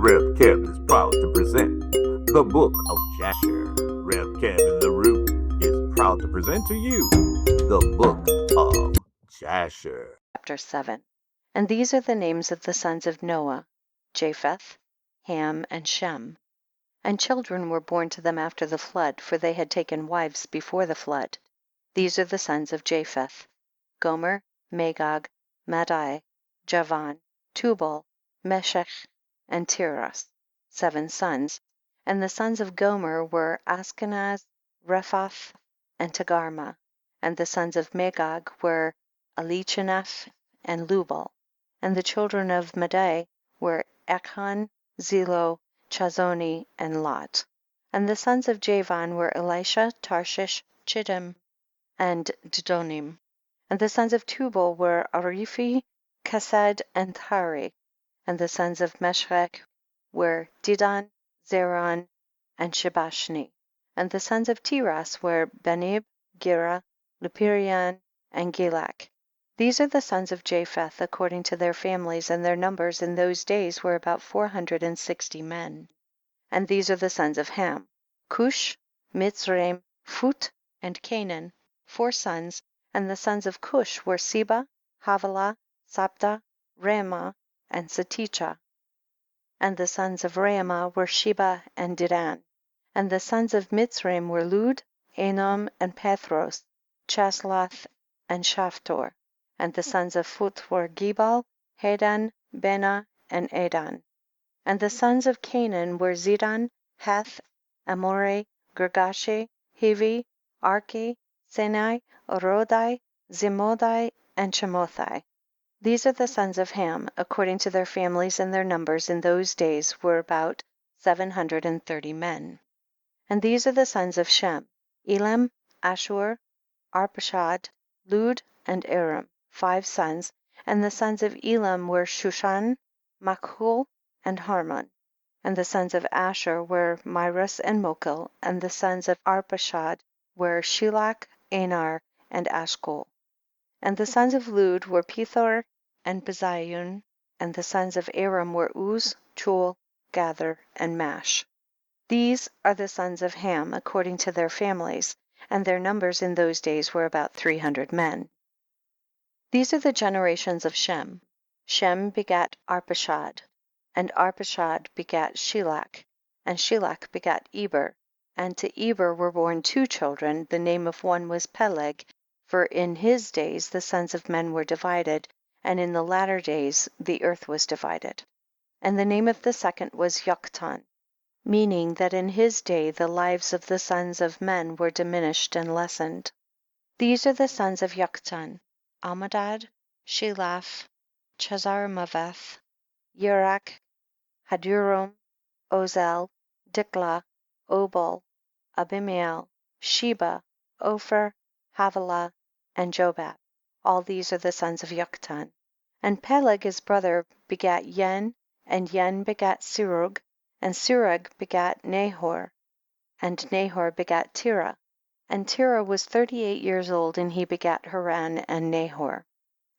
Rev-Kev is proud to present the Book of Jasher. Rev-Kev in the Root is proud to present to you the Book of Jasher. Chapter 7. And these are the names of the sons of Noah: Japheth, Ham, and Shem. And children were born to them after the flood, for they had taken wives before the flood. These are the sons of Japheth: Gomer, Magog, Madai, Javan, Tubal, Meshech, and Tiras, 7 sons. And the sons of Gomer were Ashkenaz, Rephath, and Togarmah. And the sons of Magog were Elichaneph and Lubal. And the children of Madai were Echon, Zelo, Chazoni, and Lot. And the sons of Javan were Elisha, Tarshish, Chittim, and Didonim. And the sons of Tubal were Arifi, Kesed, and Tari. And the sons of Meshech were Didan, Zeron, and Shebashni. And the sons of Tiras were Benib, Gera, Lupirian, and Gilak. These are the sons of Japheth according to their families, and their numbers in those days were about 460 men. And these are the sons of Ham: Cush, Mitzraim, Phut, and Canaan, 4 sons. And the sons of Cush were Seba, Havilah, Sabta, Raamah, and Saticha. And the sons of Raamah were Sheba and Dedan. And the sons of Mitzraim were Lud, Anom, and Pathros, Chaslath, and Shaptor. And the sons of Phut were Gebal, Hadan, Bena, and Adan. And the sons of Canaan were Zidon, Heth, Amore, Girgashi, Hivi, Arki, Sinai, Orodai, Zimodai, and Chemothai. These are the sons of Ham, according to their families, and their numbers in those days were about 730 men. And these are the sons of Shem: Elam, Ashur, Arpachshad, Lud, and Aram, 5 sons. And the sons of Elam were Shushan, Makhul, and Harmon. And the sons of Asher were Mirus and Mokil. And the sons of Arpachshad were Shelach, Anar, and Ashkol. And the sons of Lud were Pethor and Bezayun. And the sons of Aram were Uz, Chul, Gather, and Mash. These are the sons of Ham according to their families, and their numbers in those days were about 300 men. These are the generations of Shem. Shem begat Arpachshad, and Arpachshad begat Shelach, and Shelach begat Eber. And to Eber were born 2 children. The name of one was Peleg, for in his days the sons of men were divided, and in the latter days the earth was divided. And the name of the second was Yoktan, meaning that in his day the lives of the sons of men were diminished and lessened. These are the sons of Yoktan: Almadad, Shelaph, Chazarmaveth, Yerach, Hadurum, Ozel, Dikla, Obal, Abimael, Sheba, Ophir, Havilah, and Jobab. All these are the sons of Yoktan. And Peleg his brother begat Yen, and Yen begat Serug, and Serug begat Nahor, and Nahor begat Terah. And Terah was 38 years old, and he begat Haran and Nahor.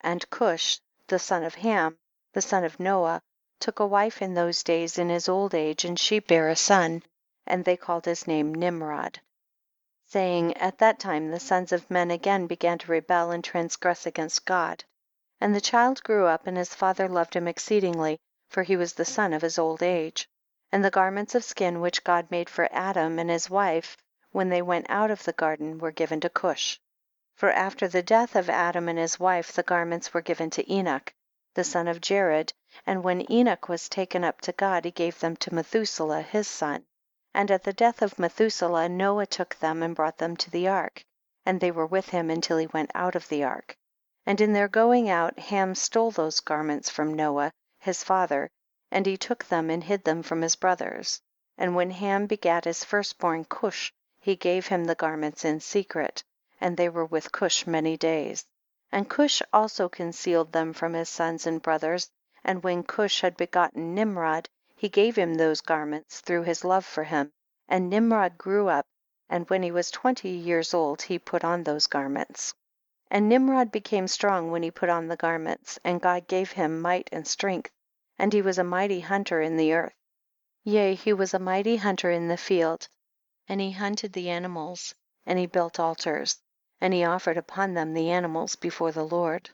And Cush, the son of Ham, the son of Noah, took a wife in those days in his old age, and she bare a son, and they called his name Nimrod, saying, at that time the sons of men again began to rebel and transgress against God. And the child grew up, and his father loved him exceedingly, for he was the son of his old age. And the garments of skin which God made for Adam and his wife when they went out of the garden were given to Cush. For after the death of Adam and his wife the garments were given to Enoch, the son of Jared, and when Enoch was taken up to God he gave them to Methuselah his son. And at the death of Methuselah Noah took them and brought them to the ark, and they were with him until he went out of the ark. And in their going out Ham stole those garments from Noah his father, and he took them and hid them from his brothers. And when Ham begat his firstborn Cush, he gave him the garments in secret, and they were with Cush many days. And Cush also concealed them from his sons and brothers, and when Cush had begotten Nimrod, he gave him those garments through his love for him. And Nimrod grew up, and when he was 20 years old he put on those garments. And Nimrod became strong when he put on the garments, and God gave him might and strength, and he was a mighty hunter in the earth. Yea, he was a mighty hunter in the field, and he hunted the animals, and he built altars, and he offered upon them the animals before the Lord.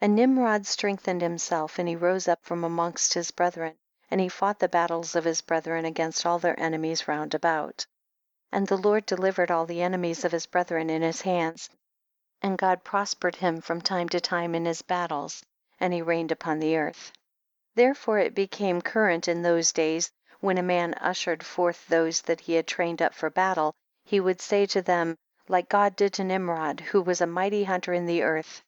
And Nimrod strengthened himself, and he rose up from amongst his brethren, and he fought the battles of his brethren against all their enemies round about. And the Lord delivered all the enemies of his brethren in his hands, and God prospered him from time to time in his battles, and he reigned upon the earth. Therefore it became current in those days, when a man ushered forth those that he had trained up for battle, he would say to them, like God did to Nimrod, who was a mighty hunter in the earth,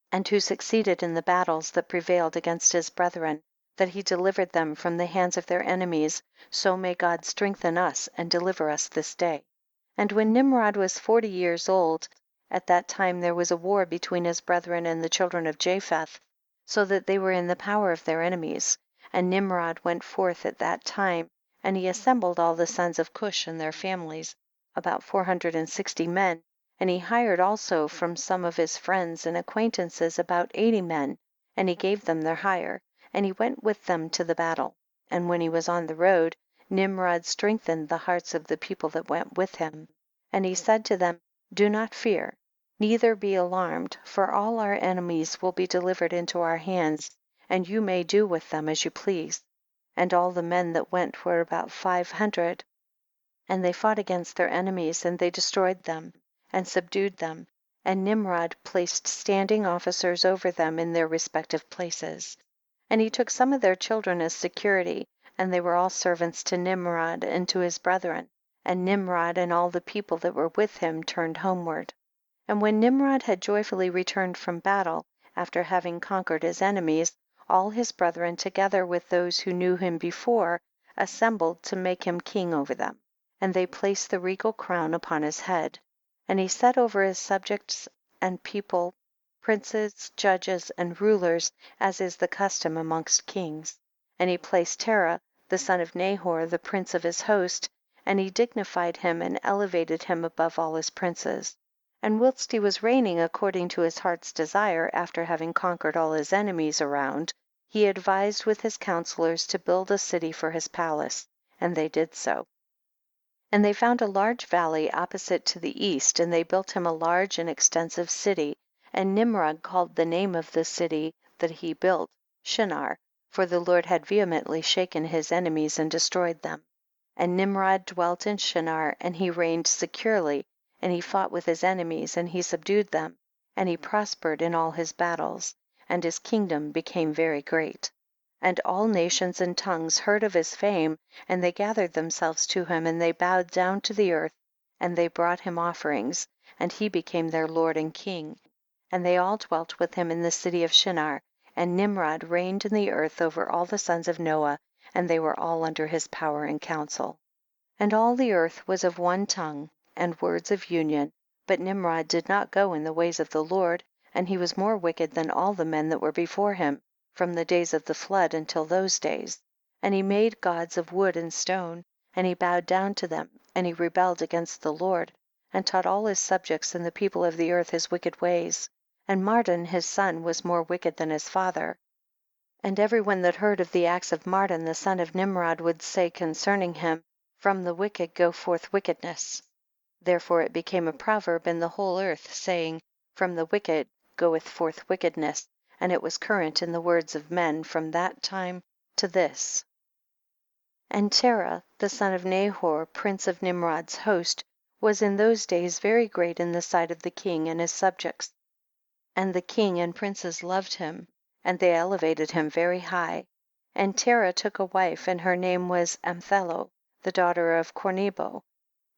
and who succeeded in the battles that prevailed against his brethren, that he delivered them from the hands of their enemies, so may God strengthen us and deliver us this day. And when Nimrod was 40 years old, at that time there was a war between his brethren and the children of Japheth, so that they were in the power of their enemies. And Nimrod went forth at that time, and he assembled all the sons of Cush and their families, about 460 men, and he hired also from some of his friends and acquaintances about 80 men, and he gave them their hire, and he went with them to the battle. And when he was on the road, Nimrod strengthened the hearts of the people that went with him. And he said to them, do not fear, neither be alarmed, for all our enemies will be delivered into our hands, and you may do with them as you please. And all the men that went were about 500, and they fought against their enemies, and they destroyed them and subdued them, and Nimrod placed standing officers over them in their respective places. And he took some of their children as security, and they were all servants to Nimrod and to his brethren, and Nimrod and all the people that were with him turned homeward. And when Nimrod had joyfully returned from battle, after having conquered his enemies, all his brethren, together with those who knew him before, assembled to make him king over them, and they placed the regal crown upon his head. And he set over his subjects and people, princes, judges, and rulers, as is the custom amongst kings. And he placed Terah, the son of Nahor, the prince of his host, and he dignified him and elevated him above all his princes. And whilst he was reigning according to his heart's desire, after having conquered all his enemies around, he advised with his counselors to build a city for his palace, and they did so. And they found a large valley opposite to the east, and they built him a large and extensive city, and Nimrod called the name of the city that he built Shinar, for the Lord had vehemently shaken his enemies and destroyed them. And Nimrod dwelt in Shinar, and he reigned securely, and he fought with his enemies, and he subdued them, and he prospered in all his battles, and his kingdom became very great. And all nations and tongues heard of his fame, and they gathered themselves to him, and they bowed down to the earth, and they brought him offerings, and he became their Lord and King. And they all dwelt with him in the city of Shinar, and Nimrod reigned in the earth over all the sons of Noah, and they were all under his power and counsel. And all the earth was of one tongue and words of union, but Nimrod did not go in the ways of the Lord, and he was more wicked than all the men that were before him, from the days of the flood until those days. And he made gods of wood and stone, and he bowed down to them, and he rebelled against the Lord, and taught all his subjects and the people of the earth his wicked ways. And Mardon his son was more wicked than his father. And every one that heard of the acts of Mardon the son of Nimrod would say concerning him, from the wicked go forth wickedness. Therefore it became a proverb in the whole earth, saying, from the wicked goeth forth wickedness, and it was current in the words of men from that time to this. And Terah, the son of Nahor, prince of Nimrod's host, was in those days very great in the sight of the king and his subjects. And the king and princes loved him, and they elevated him very high. And Terah took a wife, and her name was Amthello, the daughter of Cornebo.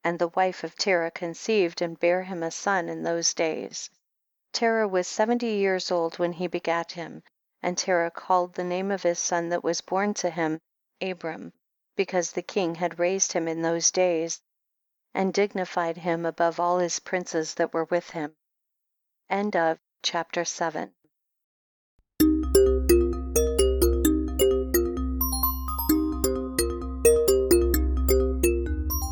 And the wife of Terah conceived and bare him a son in those days. Terah was 70 years old when he begat him, and Terah called the name of his son that was born to him Abram, because the king had raised him in those days, and dignified him above all his princes that were with him. End of chapter 7.